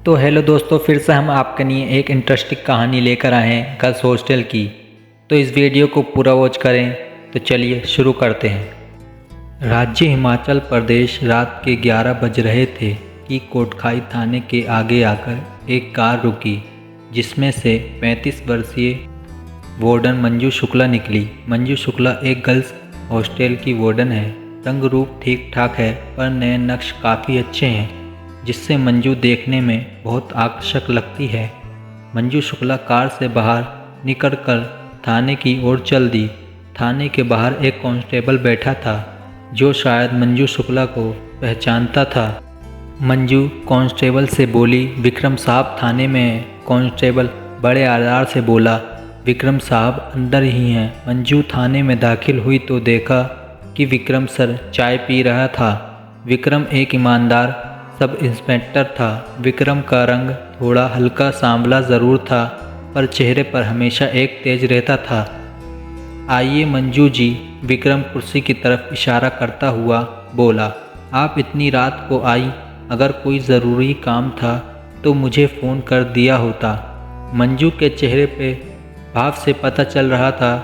तो हेलो दोस्तों, फिर से हम आपके लिए एक इंटरेस्टिंग कहानी लेकर आए हैं गर्ल्स हॉस्टल की। तो इस वीडियो को पूरा वॉच करें। तो चलिए शुरू करते हैं। राज्य हिमाचल प्रदेश। रात के 11 बज रहे थे कि कोटखाई थाने के आगे आकर एक कार रुकी, जिसमें से 35 वर्षीय वार्डन मंजू शुक्ला निकली। मंजू शुक्ला एक गर्ल्स हॉस्टल की वार्डन है। रंग रूप ठीक ठाक है, पर नए नक्श काफ़ी अच्छे हैं, जिससे मंजू देखने में बहुत आकर्षक लगती है। मंजू शुक्ला कार से बाहर निकलकर थाने की ओर चल दी। थाने के बाहर एक कांस्टेबल बैठा था, जो शायद मंजू शुक्ला को पहचानता था। मंजू कांस्टेबल से बोली, विक्रम साहब थाने में हैं। कांस्टेबल बड़े आदर से बोला, विक्रम साहब अंदर ही हैं। मंजू थाने में दाखिल हुई तो देखा कि विक्रम सर चाय पी रहा था। विक्रम एक ईमानदार सब इंस्पेक्टर था। विक्रम का रंग थोड़ा हल्का सांवला ज़रूर था, पर चेहरे पर हमेशा एक तेज रहता था। आइए मंजू जी, विक्रम कुर्सी की तरफ इशारा करता हुआ बोला। आप इतनी रात को आई, अगर कोई ज़रूरी काम था तो मुझे फ़ोन कर दिया होता। मंजू के चेहरे पे भाव से पता चल रहा था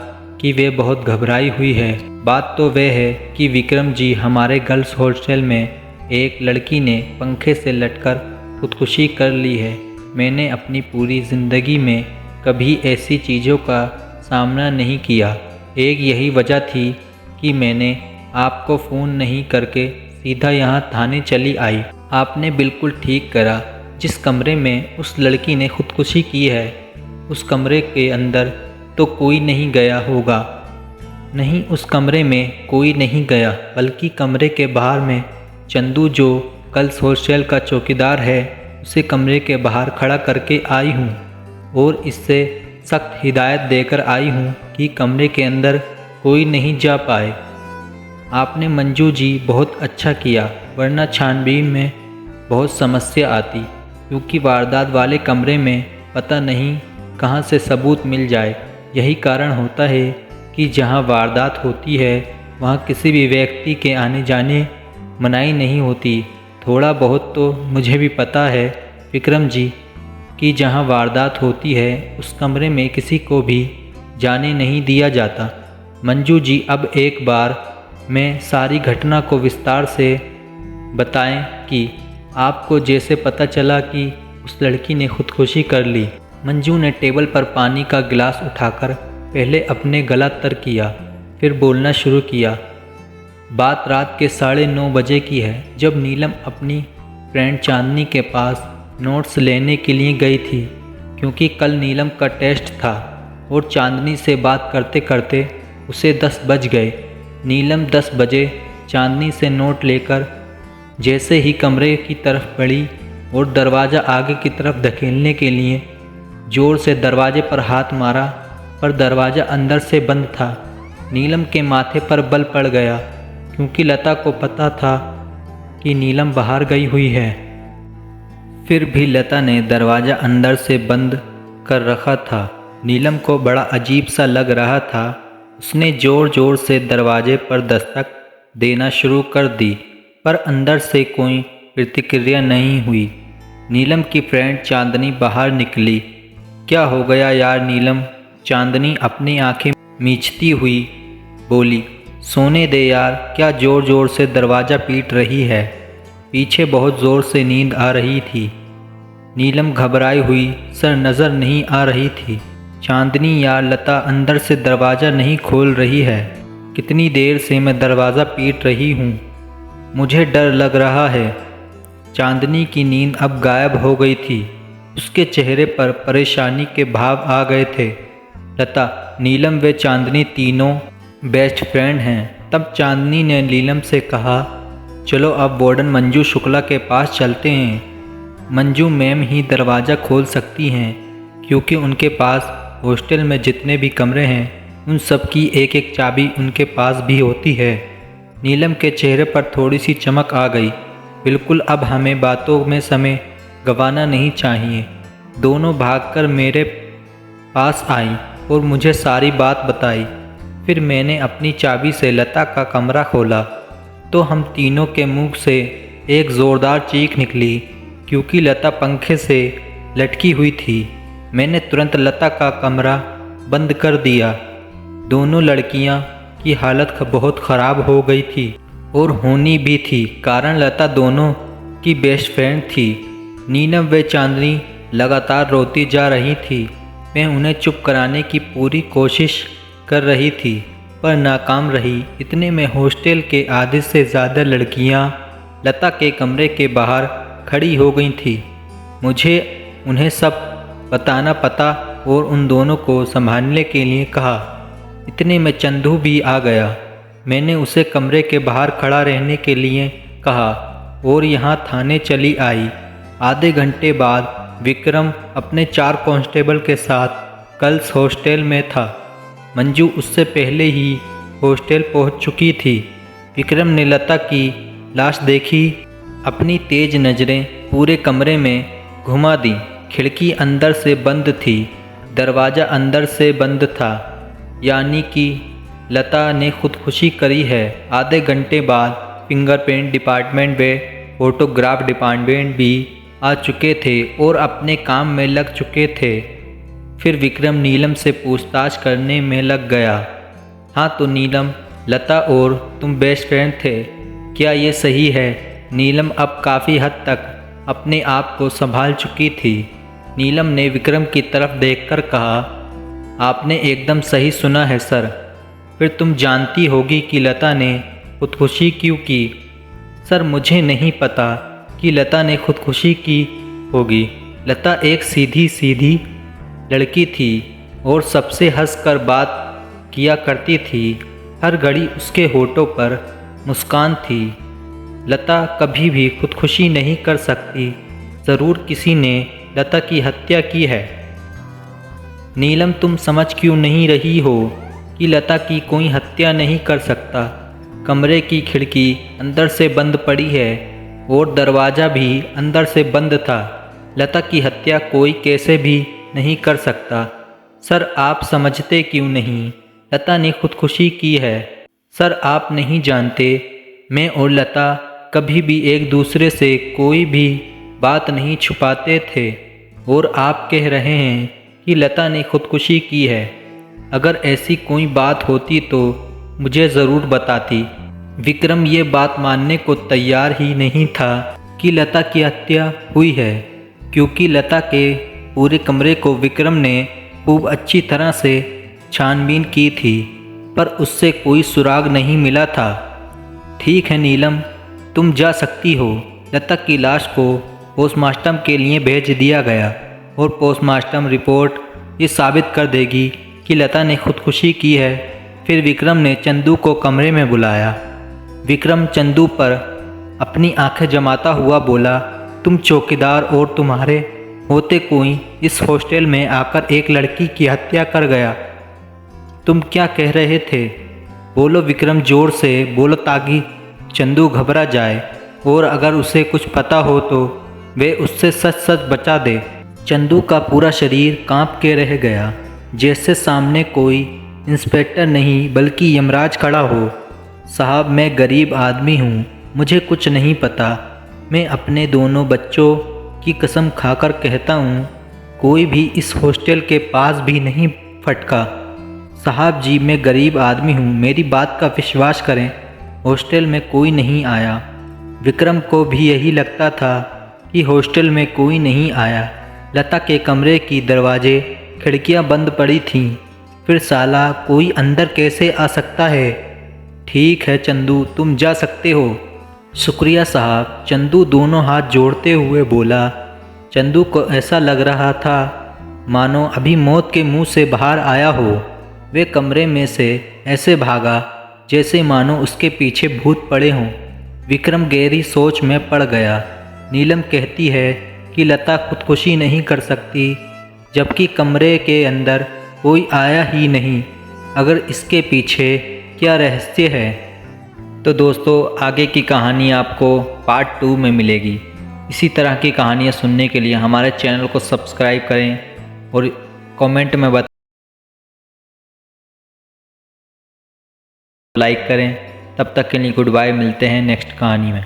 कि वे बहुत घबराई हुई है। बात तो वह है कि विक्रम जी, हमारे गर्ल्स हॉस्टल में एक लड़की ने पंखे से लटकर खुदकुशी कर ली है। मैंने अपनी पूरी ज़िंदगी में कभी ऐसी चीज़ों का सामना नहीं किया। एक यही वजह थी कि मैंने आपको फ़ोन नहीं करके सीधा यहाँ थाने चली आई। आपने बिल्कुल ठीक करा। जिस कमरे में उस लड़की ने खुदकुशी की है, उस कमरे के अंदर तो कोई नहीं गया होगा। नहीं, उस कमरे में कोई नहीं गया, बल्कि कमरे के बाहर में चंदू, जो गर्ल्स हॉस्टल का चौकीदार है, उसे कमरे के बाहर खड़ा करके आई हूँ और इससे सख्त हिदायत देकर आई हूँ कि कमरे के अंदर कोई नहीं जा पाए। आपने मंजू जी बहुत अच्छा किया, वरना छानबीन में बहुत समस्या आती, क्योंकि वारदात वाले कमरे में पता नहीं कहाँ से सबूत मिल जाए। यही कारण होता है कि जहाँ वारदात होती है वहाँ किसी भी व्यक्ति के आने जाने मनाही नहीं होती। थोड़ा बहुत तो मुझे भी पता है विक्रम जी कि जहाँ वारदात होती है उस कमरे में किसी को भी जाने नहीं दिया जाता। मंजू जी, अब एक बार मैं सारी घटना को विस्तार से बताएं कि आपको जैसे पता चला कि उस लड़की ने खुदकुशी कर ली। मंजू ने टेबल पर पानी का गिलास उठाकर पहले अपने गला तर किया, फिर बोलना शुरू किया। बात रात के 9:30 बजे की है, जब नीलम अपनी फ्रेंड चांदनी के पास नोट्स लेने के लिए गई थी, क्योंकि कल नीलम का टेस्ट था। और चांदनी से बात करते करते उसे 10 बज गए। नीलम 10 बजे चांदनी से नोट लेकर जैसे ही कमरे की तरफ बढ़ी और दरवाज़ा आगे की तरफ धकेलने के लिए ज़ोर से दरवाजे पर हाथ मारा, पर दरवाज़ा अंदर से बंद था। नीलम के माथे पर बल पड़ गया, क्योंकि लता को पता था कि नीलम बाहर गई हुई है। फिर भी लता ने दरवाज़ा अंदर से बंद कर रखा था। नीलम को बड़ा अजीब सा लग रहा था। उसने ज़ोर ज़ोर से दरवाजे पर दस्तक देना शुरू कर दी, पर अंदर से कोई प्रतिक्रिया नहीं हुई। नीलम की फ्रेंड चांदनी बाहर निकली। क्या हो गया यार नीलम? चांदनी अपनी आंखें मींचती हुई बोली, सोने दे यार, क्या ज़ोर ज़ोर से दरवाज़ा पीट रही है? पीछे बहुत ज़ोर से नींद आ रही थी। नीलम घबराई हुई सर नज़र नहीं आ रही थी। चांदनी यार, लता अंदर से दरवाज़ा नहीं खोल रही है। कितनी देर से मैं दरवाज़ा पीट रही हूँ, मुझे डर लग रहा है। चांदनी की नींद अब गायब हो गई थी। उसके चेहरे पर परेशानी के भाव आ गए थे। लता, नीलम व चांदनी तीनों बेस्ट फ्रेंड हैं। तब चांदनी ने नीलम से कहा, चलो अब वार्डन मंजू शुक्ला के पास चलते हैं। मंजू मैम ही दरवाज़ा खोल सकती हैं, क्योंकि उनके पास हॉस्टल में जितने भी कमरे हैं उन सब की एक एक चाबी उनके पास भी होती है। नीलम के चेहरे पर थोड़ी सी चमक आ गई। बिल्कुल, अब हमें बातों में समय गंवाना नहीं चाहिए। दोनों भागकर मेरे पास आई और मुझे सारी बात बताई। फिर मैंने अपनी चाबी से लता का कमरा खोला तो हम तीनों के मुंह से एक ज़ोरदार चीख निकली क्योंकि लता पंखे से लटकी हुई थी। मैंने तुरंत लता का कमरा बंद कर दिया। दोनों लड़कियां की हालत बहुत ख़राब हो गई थी और होनी भी थी, कारण लता दोनों की बेस्ट फ्रेंड थी। नीलम व चांदनी लगातार रोती जा रही थी। मैं उन्हें चुप कराने की पूरी कोशिश कर रही थी पर नाकाम रही। इतने में हॉस्टल के आधे से ज़्यादा लड़कियां लता के कमरे के बाहर खड़ी हो गई थी। मुझे उन्हें सब बताना पता और उन दोनों को संभालने के लिए कहा। इतने में चंदू भी आ गया। मैंने उसे कमरे के बाहर खड़ा रहने के लिए कहा और यहाँ थाने चली आई। आधे घंटे बाद विक्रम अपने 4 कांस्टेबल के साथ गर्ल्स हॉस्टल में था। मंजू उससे पहले ही हॉस्टल पहुंच चुकी थी। विक्रम ने लता की लाश देखी। अपनी तेज नज़रें पूरे कमरे में घुमा दी। खिड़की अंदर से बंद थी, दरवाज़ा अंदर से बंद था, यानी कि लता ने खुदकुशी करी है। आधे घंटे बाद फिंगरप्रिंट डिपार्टमेंट व फोटोग्राफ डिपार्टमेंट भी आ चुके थे और अपने काम में लग चुके थे। फिर विक्रम नीलम से पूछताछ करने में लग गया। हाँ तो नीलम, लता और तुम बेस्ट फ्रेंड थे, क्या ये सही है? नीलम अब काफ़ी हद तक अपने आप को संभाल चुकी थी। नीलम ने विक्रम की तरफ देखकर कहा, आपने एकदम सही सुना है सर। फिर तुम जानती होगी कि लता ने खुदकुशी क्यों की? सर मुझे नहीं पता कि लता ने खुदकुशी की होगी। लता एक सीधी सीधी लड़की थी और सबसे हंसकर बात किया करती थी। हर घड़ी उसके होठों पर मुस्कान थी। लता कभी भी खुदकुशी नहीं कर सकती। ज़रूर किसी ने लता की हत्या की है। नीलम, तुम समझ क्यों नहीं रही हो कि लता की कोई हत्या नहीं कर सकता? कमरे की खिड़की अंदर से बंद पड़ी है और दरवाज़ा भी अंदर से बंद था। लता की हत्या कोई कैसे भी नहीं कर सकता। सर आप समझते क्यों नहीं? लता ने खुदकुशी की है। सर आप नहीं जानते, मैं और लता कभी भी एक दूसरे से कोई भी बात नहीं छुपाते थे और आप कह रहे हैं कि लता ने खुदकुशी की है। अगर ऐसी कोई बात होती तो मुझे ज़रूर बताती। विक्रम ये बात मानने को तैयार ही नहीं था कि लता की हत्या हुई है, क्योंकि लता के पूरे कमरे को विक्रम ने खूब अच्छी तरह से छानबीन की थी, पर उससे कोई सुराग नहीं मिला था। ठीक है नीलम, तुम जा सकती हो। लता की लाश को पोस्टमार्टम के लिए भेज दिया गया और पोस्टमार्टम रिपोर्ट ये साबित कर देगी कि लता ने खुदकुशी की है। फिर विक्रम ने चंदू को कमरे में बुलाया। विक्रम चंदू पर अपनी आंखें जमाता हुआ बोला, तुम चौकीदार और तुम्हारे होते कोई इस हॉस्टल में आकर एक लड़की की हत्या कर गया। तुम क्या कह रहे थे? बोलो विक्रम, जोर से बोलो ताकि चंदू घबरा जाए और अगर उसे कुछ पता हो तो वे उससे सच सच बचा दे। चंदू का पूरा शरीर कांप के रह गया, जैसे सामने कोई इंस्पेक्टर नहीं बल्कि यमराज खड़ा हो। साहब मैं गरीब आदमी हूँ, मुझे कुछ नहीं पता। मैं अपने दोनों बच्चों की कसम खाकर कहता हूँ, कोई भी इस हॉस्टल के पास भी नहीं फटका। साहब जी मैं गरीब आदमी हूँ, मेरी बात का विश्वास करें, हॉस्टल में कोई नहीं आया। विक्रम को भी यही लगता था कि हॉस्टल में कोई नहीं आया। लता के कमरे की दरवाजे खिड़कियाँ बंद पड़ी थीं। फिर साला कोई अंदर कैसे आ सकता है? ठीक है चंदू, तुम जा सकते हो। शुक्रिया साहब, चंदू दोनों हाथ जोड़ते हुए बोला। चंदू को ऐसा लग रहा था मानो अभी मौत के मुंह से बाहर आया हो। वे कमरे में से ऐसे भागा जैसे मानो उसके पीछे भूत पड़े हों। विक्रम गहरी सोच में पड़ गया। नीलम कहती है कि लता खुदकुशी नहीं कर सकती, जबकि कमरे के अंदर कोई आया ही नहीं। अगर इसके पीछे क्या रहस्य है? तो दोस्तों आगे की कहानी आपको पार्ट 2 में मिलेगी। इसी तरह की कहानियाँ सुनने के लिए हमारे चैनल को सब्सक्राइब करें और कमेंट में लाइक करें। तब तक के लिए गुड बाय, मिलते हैं नेक्स्ट कहानी में।